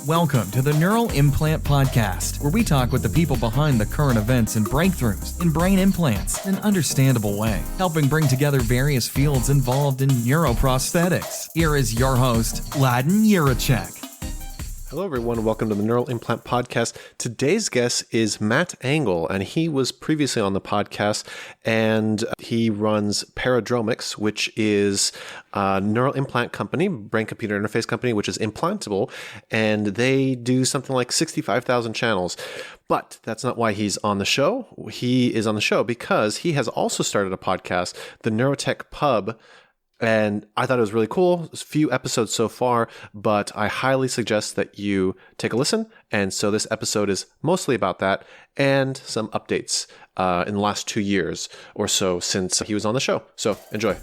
Welcome to the Neural Implant Podcast, where we talk with the people behind the current events and breakthroughs in brain implants in an understandable way, helping bring together various fields involved in neuroprosthetics. Here is your host, Laden Neurotech. Hello, everyone. Welcome to the Neural Implant Podcast. Today's guest is Matt Engel, and he was previously on the podcast, and he runs Paradromics, which is a neural implant company, brain-computer interface company, which is implantable, and they do something like 65,000 channels. But that's not why he's on the show. He is on the show because he has also started a podcast, the Neurotech Pub. And I thought it was really cool. There's a few episodes so far, but I highly suggest that you take a listen. And so this episode is mostly about that and some updates in the last 2 years or so since he was on the show. So enjoy.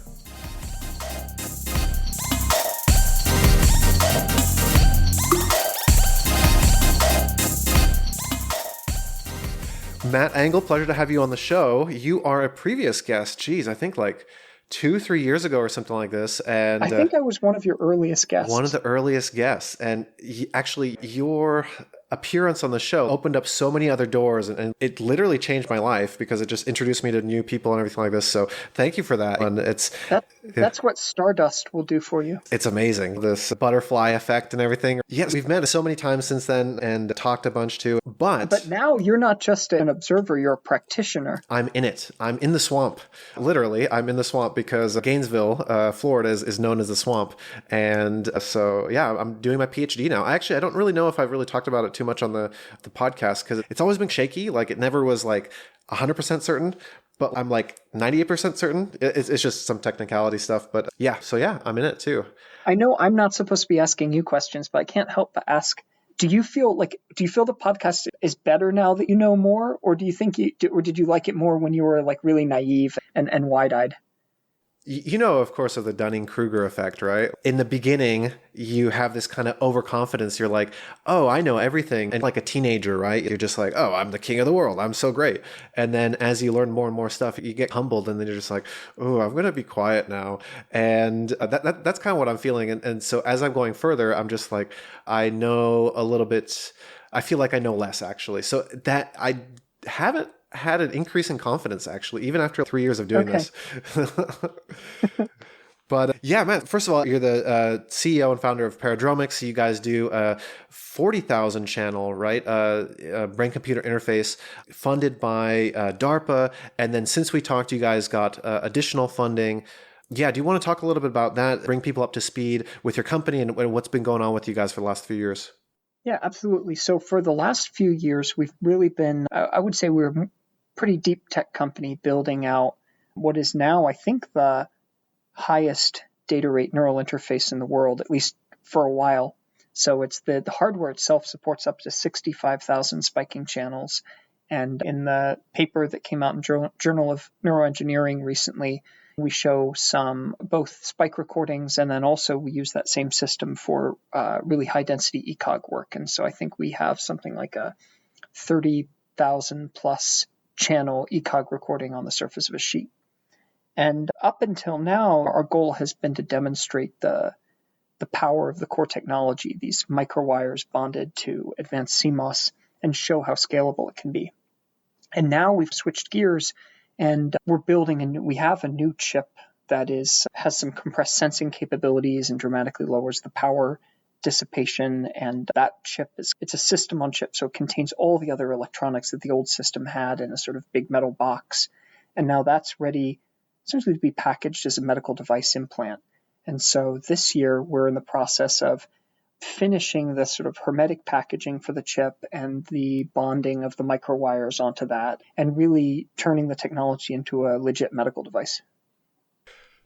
Matt Engel, pleasure to have you on the show. You are a previous guest. Geez, I think like 2-3 years ago or something like this. And I think I was one of your earliest guests. One of the earliest guests. And actually, your appearance on the show opened up so many other doors, and it literally changed my life because it just introduced me to new people and everything like this. So thank you for that. And that's what Stardust will do for you. It's amazing, this butterfly effect and everything. Yes, we've met so many times since then and talked a bunch too. But now you're not just an observer, you're a practitioner. I'm in it. I'm in the swamp. Literally, I'm in the swamp because Gainesville, Florida is known as the swamp. And so, yeah, I'm doing my PhD now. I don't really know if I've really talked about it too much on the podcast because it's always been shaky. Like it never was like 100% certain, but I'm like 98% certain. It's just some technicality stuff. But yeah, so yeah, I'm in it too. I know I'm not supposed to be asking you questions, but I can't help but ask, do you feel the podcast is better now that you know more? Or do you think or did you like it more when you were like really naive and wide-eyed? You know, of course, of the Dunning-Kruger effect, right? In the beginning, you have this kind of overconfidence. You're like, oh, I know everything. And like a teenager, right? You're just like, oh, I'm the king of the world. I'm so great. And then as you learn more and more stuff, you get humbled. And then you're just like, oh, I'm going to be quiet now. And that's kind of what I'm feeling. And so as I'm going further, I'm just like, I know a little bit. I feel like I know less, actually. So that I haven't had an increase in confidence, actually, even after 3 years of doing this. But yeah, man, first of all, you're the CEO and founder of Paradromics. You guys do a 40,000 channel, right? Brain-computer interface funded by DARPA. And then since we talked, you guys got additional funding. Yeah, do you want to talk a little bit about that, bring people up to speed with your company and what's been going on with you guys for the last few years? Yeah, absolutely. So for the last few years, we've really been, I would say we're a pretty deep tech company building out what is now, I think, the highest data rate neural interface in the world, at least for a while. So it's the hardware itself supports up to 65,000 spiking channels. And in the paper that came out in Journal of Neuroengineering recently, we show some both spike recordings, and then also we use that same system for really high density ECOG work. And so I think we have something like a 30,000 plus channel ECOG recording on the surface of a sheet. And up until now, our goal has been to demonstrate the power of the core technology, these microwires bonded to advanced CMOS, and show how scalable it can be. And now we've switched gears and we're building we have a new chip that has some compressed sensing capabilities and dramatically lowers the power dissipation. And that chip it's a system on chip, so it contains all the other electronics that the old system had in a sort of big metal box. And now that's ready essentially to be packaged as a medical device implant. And so this year we're in the process of finishing the sort of hermetic packaging for the chip and the bonding of the microwires onto that, and really turning the technology into a legit medical device.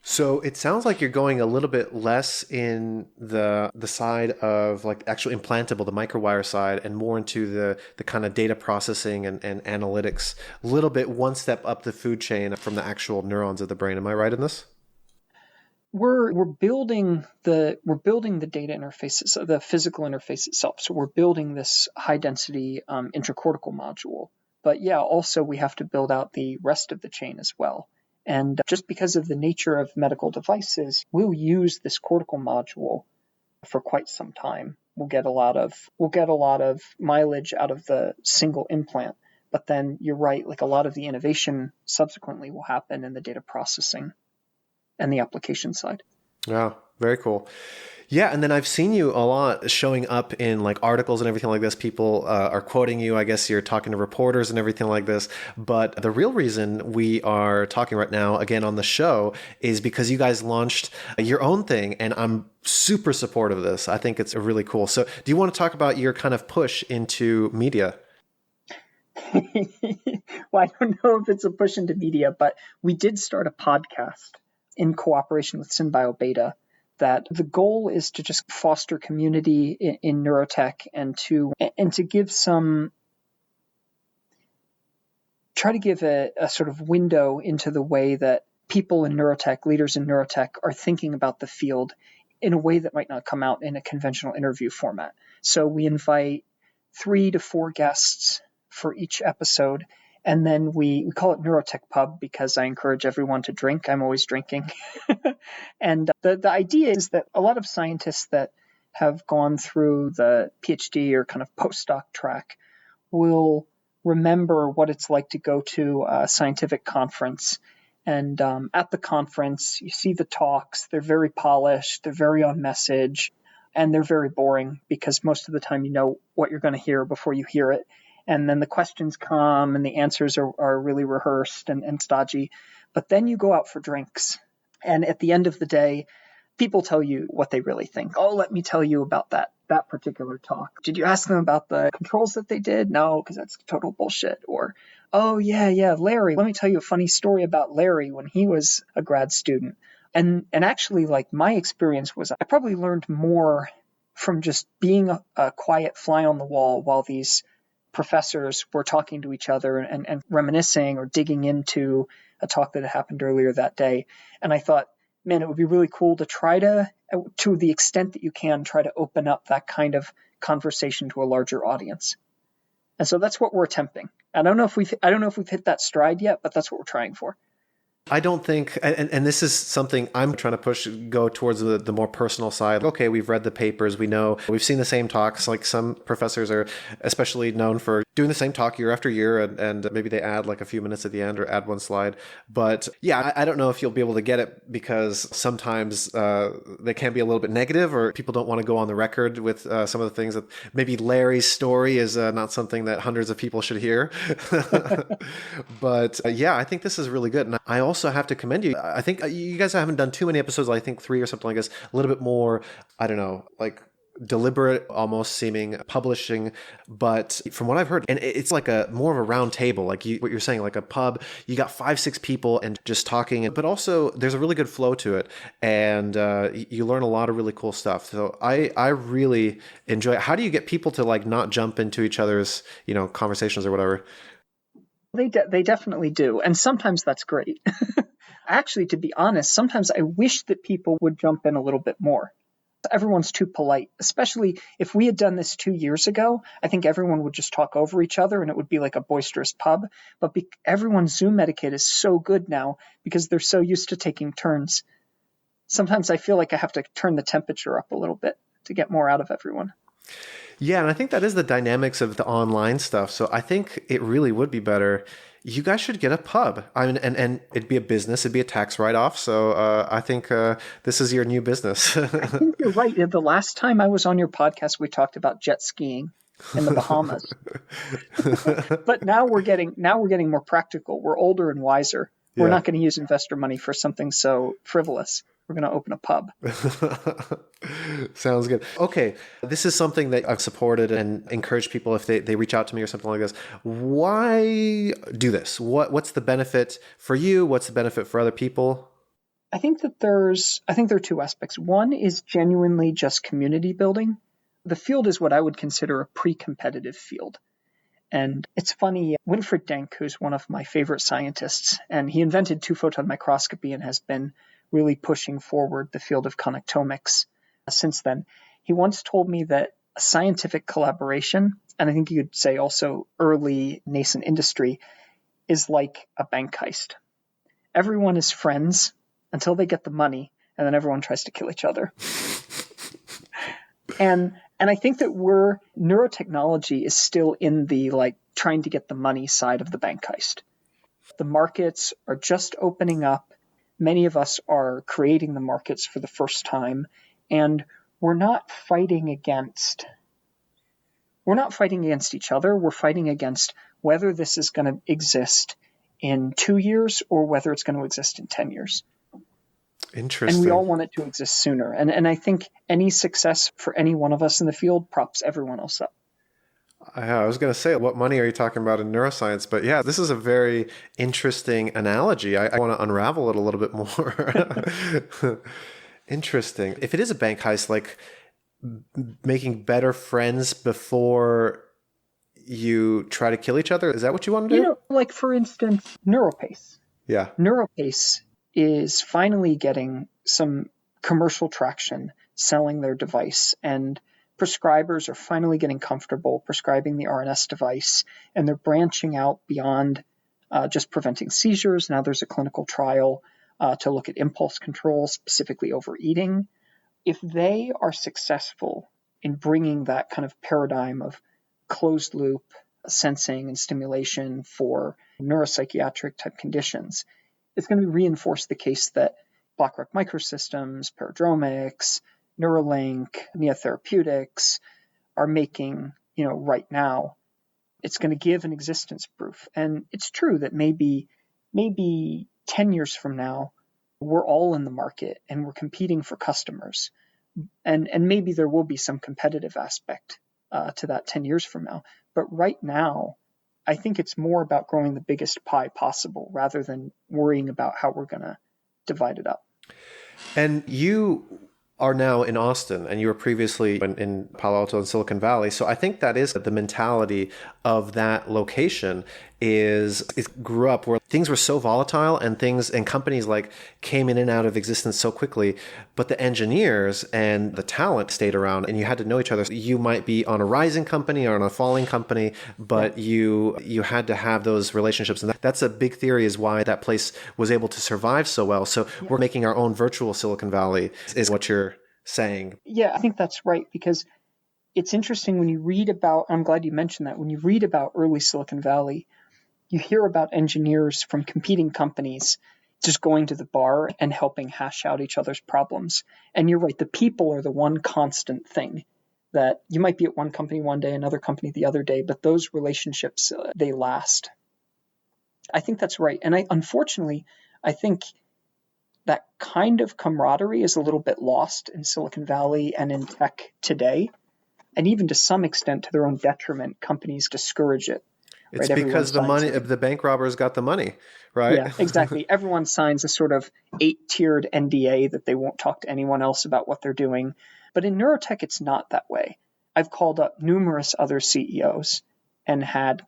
So it sounds like you're going a little bit less in the side of like actual implantable, the microwire side, and more into the kind of data processing and analytics, a little bit one step up the food chain from the actual neurons of the brain. Am I right in this? We're building the data interfaces, the physical interface itself. So we're building this high density intracortical module. But yeah, also we have to build out the rest of the chain as well. And just because of the nature of medical devices, we'll use this cortical module for quite some time. we'll get a lot of mileage out of the single implant. But then you're right, like a lot of the innovation subsequently will happen in the data processing and the application side. Wow, very cool. Yeah, and then I've seen you a lot showing up in like articles and everything like this. People are quoting you. I guess you're talking to reporters and everything like this. But the real reason we are talking right now, again, on the show, is because you guys launched your own thing, and I'm super supportive of this. I think it's really cool. So do you want to talk about your kind of push into media? Well, I don't know if it's a push into media, but we did start a podcast in cooperation with SynBioBeta. That the goal is to just foster community in neurotech and to give try to give a sort of window into the way that people in neurotech, leaders in neurotech, are thinking about the field in a way that might not come out in a conventional interview format. So we invite 3 to 4 guests for each episode. And then we call it Neurotech Pub because I encourage everyone to drink. I'm always drinking. And the idea is that a lot of scientists that have gone through the PhD or kind of postdoc track will remember what it's like to go to a scientific conference. And at the conference, you see the talks. They're very polished. They're very on message. And they're very boring because most of the time you know what you're going to hear before you hear it. And then the questions come and the answers are really rehearsed and stodgy. But then you go out for drinks. And at the end of the day, people tell you what they really think. Oh, let me tell you about that particular talk. Did you ask them about the controls that they did? No, because that's total bullshit. Or, oh, yeah, Larry. Let me tell you a funny story about Larry when he was a grad student. And actually, like, my experience was I probably learned more from just being a quiet fly on the wall while these professors were talking to each other and reminiscing or digging into a talk that had happened earlier that day. And I thought, man, it would be really cool to try to the extent that you can, try to open up that kind of conversation to a larger audience. And so that's what we're attempting. I don't know if we've hit that stride yet, but that's what we're trying for. I don't think, and this is something I'm trying to go towards the more personal side. Okay, we've read the papers, we know, we've seen the same talks. Like some professors are especially known for doing the same talk year after year, and maybe they add like a few minutes at the end or add one slide. But yeah, I don't know if you'll be able to get it because sometimes they can be a little bit negative, or people don't want to go on the record with some of the things that maybe Larry's story is not something that hundreds of people should hear. But yeah, I think this is really good. And I also have to commend you. I think you guys haven't done too many episodes, I think 3 or something like this, a little bit more, I don't know, like deliberate, almost seeming publishing. But from what I've heard, and it's like a more of a round table, like what you're saying, like a pub, you got 5-6 people and just talking, but also there's a really good flow to it. And you learn a lot of really cool stuff. So I really enjoy it. How do you get people to like not jump into each other's, conversations or whatever? They definitely do. And sometimes that's great. Actually, to be honest, sometimes I wish that people would jump in a little bit more. Everyone's too polite, especially if we had done this 2 years ago. I think everyone would just talk over each other and it would be like a boisterous pub. But everyone's Zoom etiquette is so good now because they're so used to taking turns. Sometimes I feel like I have to turn the temperature up a little bit to get more out of everyone. Yeah, and I think that is the dynamics of the online stuff. So I think it really would be better. You guys should get a pub. I mean, and it'd be a business. It'd be a tax write-off. So I think this is your new business. I think you're right. The last time I was on your podcast, we talked about jet skiing in the Bahamas. But now we're getting more practical. We're older and wiser. Yeah. We're not going to use investor money for something so frivolous. We're going to open a pub. Sounds good. Okay. This is something that I've supported and encouraged people if they reach out to me or something like this. Why do this? What's the benefit for you? What's the benefit for other people? I think there are 2 aspects. One is genuinely just community building. The field is what I would consider a pre-competitive field. And it's funny, Winfried Denk, who's one of my favorite scientists, and he invented 2-photon microscopy and has been really pushing forward the field of connectomics since then. He once told me that scientific collaboration, and I think you could say also early nascent industry, is like a bank heist. Everyone is friends until they get the money, and then everyone tries to kill each other. And And I think that neurotechnology is still in the trying to get the money side of the bank heist. The markets are just opening up. Many of us are creating the markets for the first time, and we're not fighting against each other. We're fighting against whether this is going to exist in 2 years or whether it's going to exist in 10 years. Interesting. And we all want it to exist sooner. And I think any success for any one of us in the field props everyone else up. I was going to say, what money are you talking about in neuroscience? But yeah, this is a very interesting analogy. I want to unravel it a little bit more. Interesting. If it is a bank heist, like making better friends before you try to kill each other, is that what you want to do? Like for instance, NeuroPace. Yeah. NeuroPace is finally getting some commercial traction selling their device, and prescribers are finally getting comfortable prescribing the RNS device, and they're branching out beyond just preventing seizures. Now there's a clinical trial to look at impulse control, specifically overeating. If they are successful in bringing that kind of paradigm of closed loop sensing and stimulation for neuropsychiatric type conditions, it's going to reinforce the case that BlackRock Microsystems, Paradromics, Neuralink, Neotherapeutics are making, right now. It's going to give an existence proof. And it's true that maybe 10 years from now, we're all in the market and we're competing for customers. And maybe there will be some competitive aspect to that 10 years from now. But right now, I think it's more about growing the biggest pie possible rather than worrying about how we're going to divide it up. And you are now in Austin, and you were previously in Palo Alto and Silicon Valley. So I think that is the mentality of that location. It grew up where things were so volatile and companies came in and out of existence so quickly, but the engineers and the talent stayed around, and you had to know each other. You might be on a rising company or on a falling company, but you had to have those relationships. And that's a big theory is why that place was able to survive so well. So we're making our own virtual Silicon Valley is what you're saying. Yeah, I think that's right, because it's interesting when you read about, I'm glad you mentioned that, when you read about early Silicon Valley, you hear about engineers from competing companies just going to the bar and helping hash out each other's problems. And you're right, the people are the one constant thing that you might be at one company one day, another company the other day, but those relationships, they last. I think that's right. And unfortunately, I think that kind of camaraderie is a little bit lost in Silicon Valley and in tech today. And even to some extent, to their own detriment, companies discourage it. It's right? Because the bank robbers got the money, right? Yeah, exactly. Everyone signs a sort of 8-tiered NDA that they won't talk to anyone else about what they're doing. But in neurotech, it's not that way. I've called up numerous other CEOs and had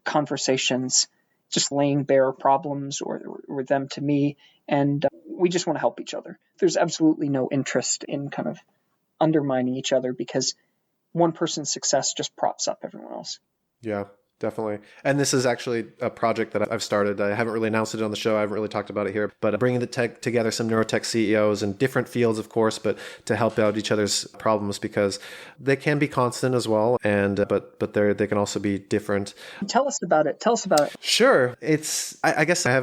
conversations just laying bare problems or them to me. And we just want to help each other. There's absolutely no interest in kind of undermining each other because one person's success just props up everyone else. Yeah. Definitely. And this is actually a project that I've started. I haven't really announced it on the show. I haven't really talked about it here, but bringing together some neurotech CEOs in different fields, of course, but to help out each other's problems because they can be constant as well. And, but they can also be different. Tell us about it. Sure. I guess I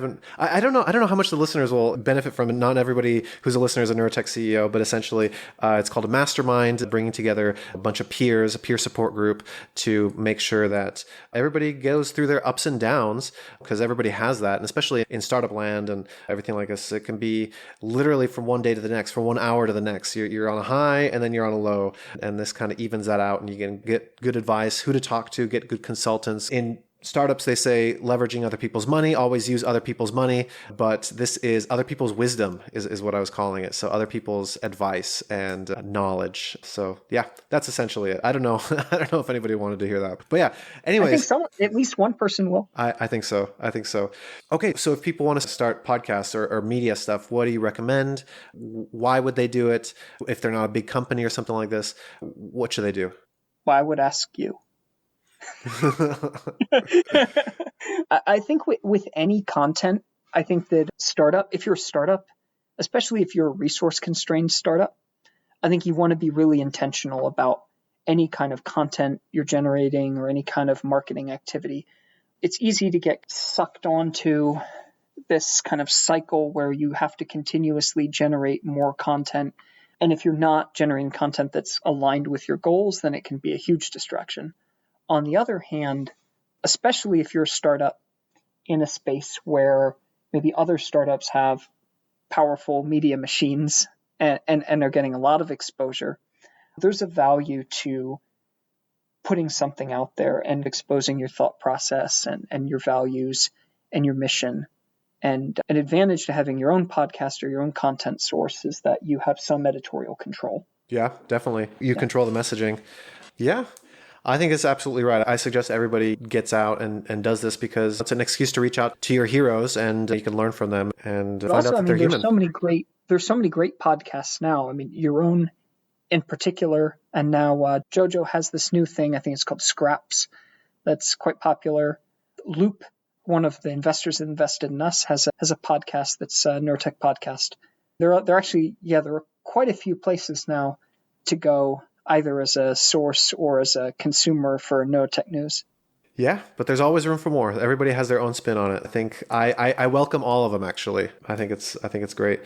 don't know how much the listeners will benefit from it. Not everybody who's a listener is a neurotech CEO, but essentially it's called a mastermind, bringing together a bunch of peers, a peer support group to make sure that everybody goes through their ups and downs because everybody has that. And especially in startup land and everything like this, it can be literally from one day to the next, from 1 hour to the next. You're on a high and then you're on a low. And this kind of evens that out and you can get good advice, who to talk to, get good consultants. In startups, they say leveraging other people's money, always use other people's money, but this is other people's wisdom is what I was calling it. So other people's advice and knowledge. So yeah, that's essentially it. I don't know if anybody wanted to hear that, but yeah, anyways. I think at least one person will. I think so. Okay. So if people want to start podcasts or media stuff, what do you recommend? Why would they do it? If they're not a big company or something like this, what should they do? Well, I would ask you. I think with any content, I think that if you're a startup, especially if you're a resource constrained startup, I think you want to be really intentional about any kind of content you're generating or any kind of marketing activity. It's easy to get sucked onto this kind of cycle where you have to continuously generate more content. And if you're not generating content that's aligned with your goals, then it can be a huge distraction. On the other hand, especially if you're a startup in a space where maybe other startups have powerful media machines and are getting a lot of exposure, there's a value to putting something out there and exposing your thought process and your values and your mission. And an advantage to having your own podcast or your own content source is that you have some editorial control. Yeah, definitely. You control the messaging. Yeah, I think it's absolutely right. I suggest everybody gets out and does this because it's an excuse to reach out to your heroes and you can learn from them and find out that they're human. There's so many great podcasts now. I mean, your own in particular, and now Jojo has this new thing. I think it's called Scraps. That's quite popular. Loop, one of the investors that invested in us, has a podcast that's a Neurotech Podcast. There are quite a few places now to go, either as a source or as a consumer for Neurotech news. Yeah, but there's always room for more. Everybody has their own spin on it. I think I welcome all of them, actually. I think it's great.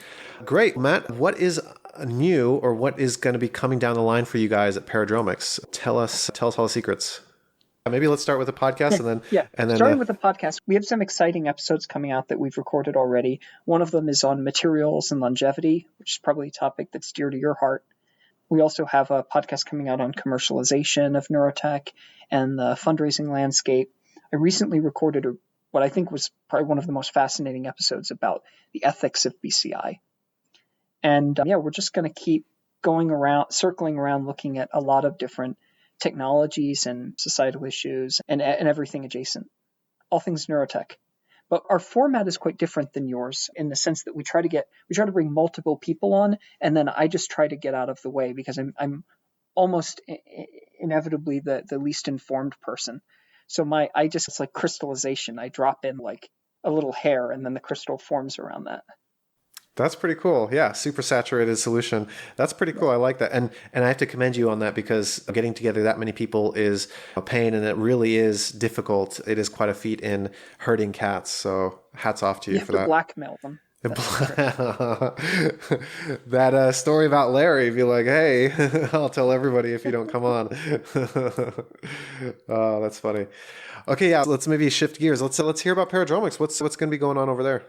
Great. Matt, what is new or what is going to be coming down the line for you guys at Paradromics? Tell us all the secrets. Maybe let's start with the podcast and then starting with the podcast, we have some exciting episodes coming out that we've recorded already. One of them is on materials and longevity, which is probably a topic that's dear to your heart. We also have a podcast coming out on commercialization of neurotech and the fundraising landscape. I recently recorded what I think was probably one of the most fascinating episodes about the ethics of BCI. And we're just going to keep circling around, looking at a lot of different technologies and societal issues and everything adjacent, all things neurotech. But our format is quite different than yours in the sense that we try to bring multiple people on, and then I just try to get out of the way because I'm almost inevitably the least informed person. So it's like crystallization. I drop in like a little hair, and then the crystal forms around that. That's pretty cool. Yeah, super saturated solution. That's pretty cool. I like that. And I have to commend you on that because getting together that many people is a pain and it really is difficult. It is quite a feat in herding cats. So hats off to you for that. You have to blackmail them. That story about Larry, be like, hey, I'll tell everybody if you don't come on. Oh, that's funny. Okay, yeah, let's maybe shift gears. Let's hear about Paradromics. What's going to be going on over there?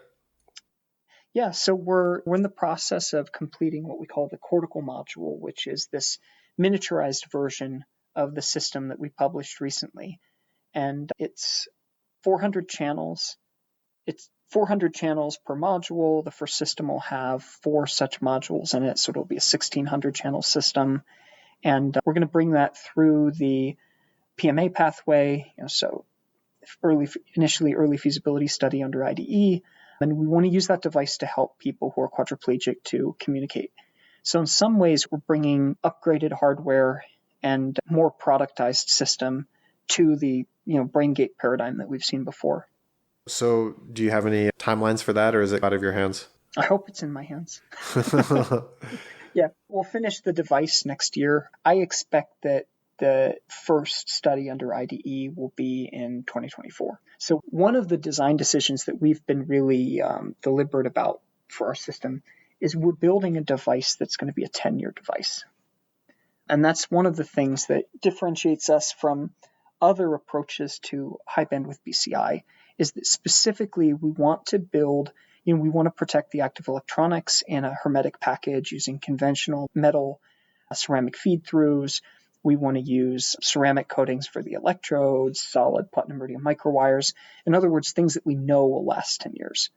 Yeah, so we're in the process of completing what we call the cortical module, which is this miniaturized version of the system that we published recently. And it's 400 channels. It's 400 channels per module. The first system will have 4 such modules in it, so it'll be a 1,600 channel system. And we're going to bring that through the PMA pathway, so initially early feasibility study under IDE. And we want to use that device to help people who are quadriplegic to communicate. So in some ways, we're bringing upgraded hardware and more productized system to the brain gate paradigm that we've seen before. So do you have any timelines for that, or is it out of your hands? I hope it's in my hands. Yeah, we'll finish the device next year. I expect that the first study under IDE will be in 2024. So one of the design decisions that we've been really deliberate about for our system is we're building a device that's going to be a 10-year device. And that's one of the things that differentiates us from other approaches to high bandwidth BCI is that specifically we want to build, we want to protect the active electronics in a hermetic package using conventional metal ceramic feed-throughs. We want to use ceramic coatings for the electrodes, solid platinum iridium microwires. In other words, things that we know will last 10 years.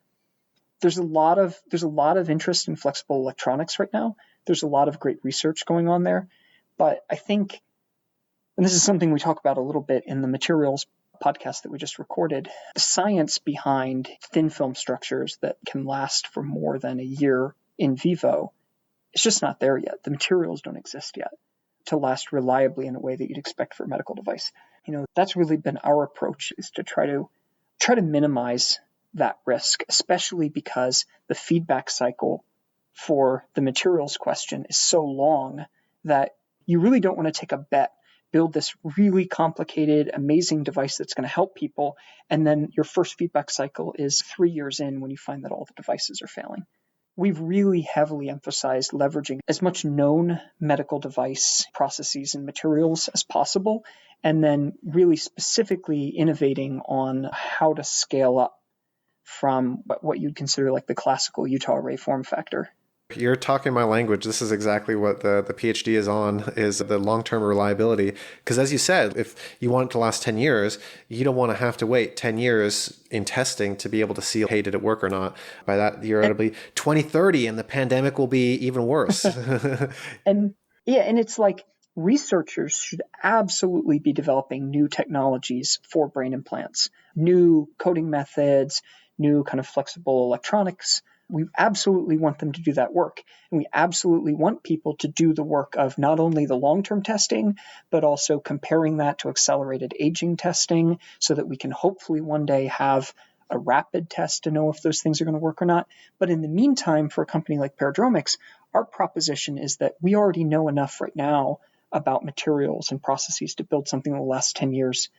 There's a lot of interest in flexible electronics right now. There's a lot of great research going on there. But I think, and this is something we talk about a little bit in the materials podcast that we just recorded, the science behind thin film structures that can last for more than a year in vivo, it's just not there yet. The materials don't exist yet to last reliably in a way that you'd expect for a medical device. That's really been our approach, is to try to minimize that risk, especially because the feedback cycle for the materials question is so long that you really don't want to take a bet build this really complicated, amazing device that's going to help people. And then your first feedback cycle is 3 years in when you find that all the devices are failing. We've really heavily emphasized leveraging as much known medical device processes and materials as possible, and then really specifically innovating on how to scale up from what you'd consider like the classical Utah array form factor. You're talking my language. This is exactly what the PhD is on, is the long-term reliability. Because as you said, if you want it to last 10 years, you don't want to have to wait 10 years in testing to be able to see, hey, did it work or not? By that year, it'll be 2030 and the pandemic will be even worse. And it's like researchers should absolutely be developing new technologies for brain implants, new coding methods, new kind of flexible electronics. We absolutely want them to do that work. And we absolutely want people to do the work of not only the long-term testing, but also comparing that to accelerated aging testing so that we can hopefully one day have a rapid test to know if those things are going to work or not. But in the meantime, for a company like Paradromics, our proposition is that we already know enough right now about materials and processes to build something that will last 10 years,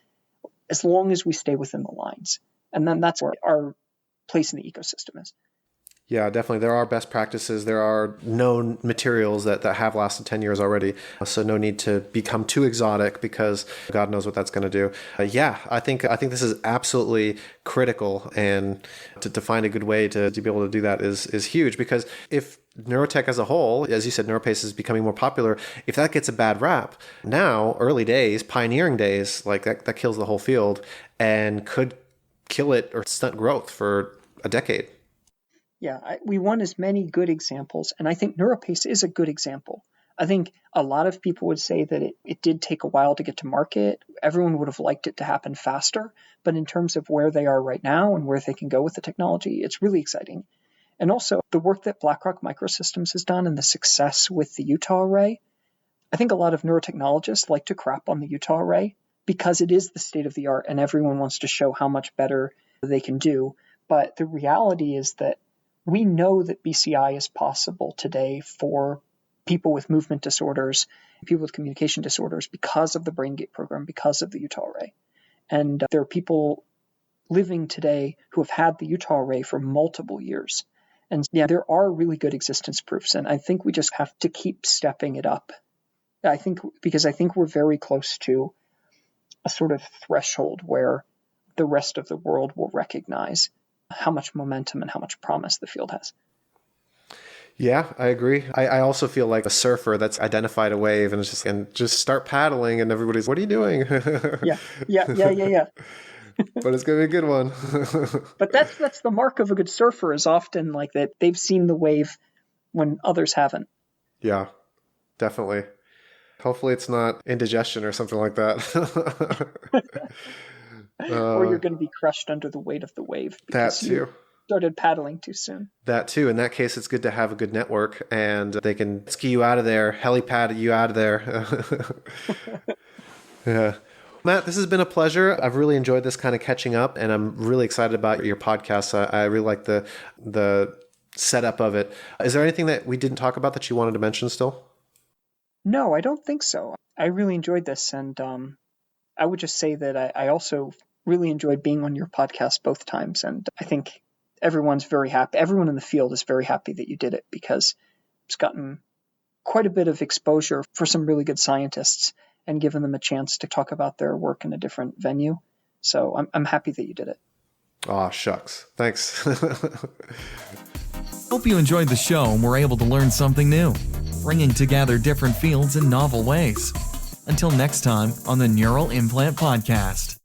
as long as we stay within the lines. And then that's where our place in the ecosystem is. Yeah, definitely. There are best practices. There are known materials that have lasted 10 years already. So no need to become too exotic because God knows what that's going to do. I think this is absolutely critical. And to find a good way to be able to do that is huge, because if neurotech as a whole, as you said, NeuroPace is becoming more popular. If that gets a bad rap, now, early days, pioneering days, like that kills the whole field and could kill it or stunt growth for a decade. Yeah, we want as many good examples, and I think NeuroPace is a good example. I think a lot of people would say that it did take a while to get to market. Everyone would have liked it to happen faster, but in terms of where they are right now and where they can go with the technology, it's really exciting. And also, the work that BlackRock Microsystems has done and the success with the Utah array, I think a lot of neurotechnologists like to crap on the Utah array because it is the state of the art and everyone wants to show how much better they can do. But the reality is that we know that BCI is possible today for people with movement disorders, people with communication disorders, because of the BrainGate program, because of the Utah array. And there are people living today who have had the Utah array for multiple years. And yeah, there are really good existence proofs. And I think we just have to keep stepping it up. Because I think we're very close to a sort of threshold where the rest of the world will recognize how much momentum and how much promise the field has. Yeah, I agree. I also feel like a surfer that's identified a wave and it's just start paddling and everybody's, what are you doing? Yeah. But it's going to be a good one. But that's the mark of a good surfer, is often like that they've seen the wave when others haven't. Yeah, definitely. Hopefully it's not indigestion or something like that. Or you're going to be crushed under the weight of the wave. That too. You started paddling too soon. That too. In that case, it's good to have a good network and they can ski you out of there, helipad you out of there. Yeah. Matt, this has been a pleasure. I've really enjoyed this kind of catching up, and I'm really excited about your podcast. I really like the setup of it. Is there anything that we didn't talk about that you wanted to mention still? No, I don't think so. I really enjoyed this, and I would just say that I also really enjoyed being on your podcast both times, and I think everyone's very happy. Everyone in the field is very happy that you did it, because it's gotten quite a bit of exposure for some really good scientists and given them a chance to talk about their work in a different venue. So I'm happy that you did it. Aw, shucks. Thanks. Hope you enjoyed the show and were able to learn something new, bringing together different fields in novel ways. Until next time on the Neural Implant Podcast.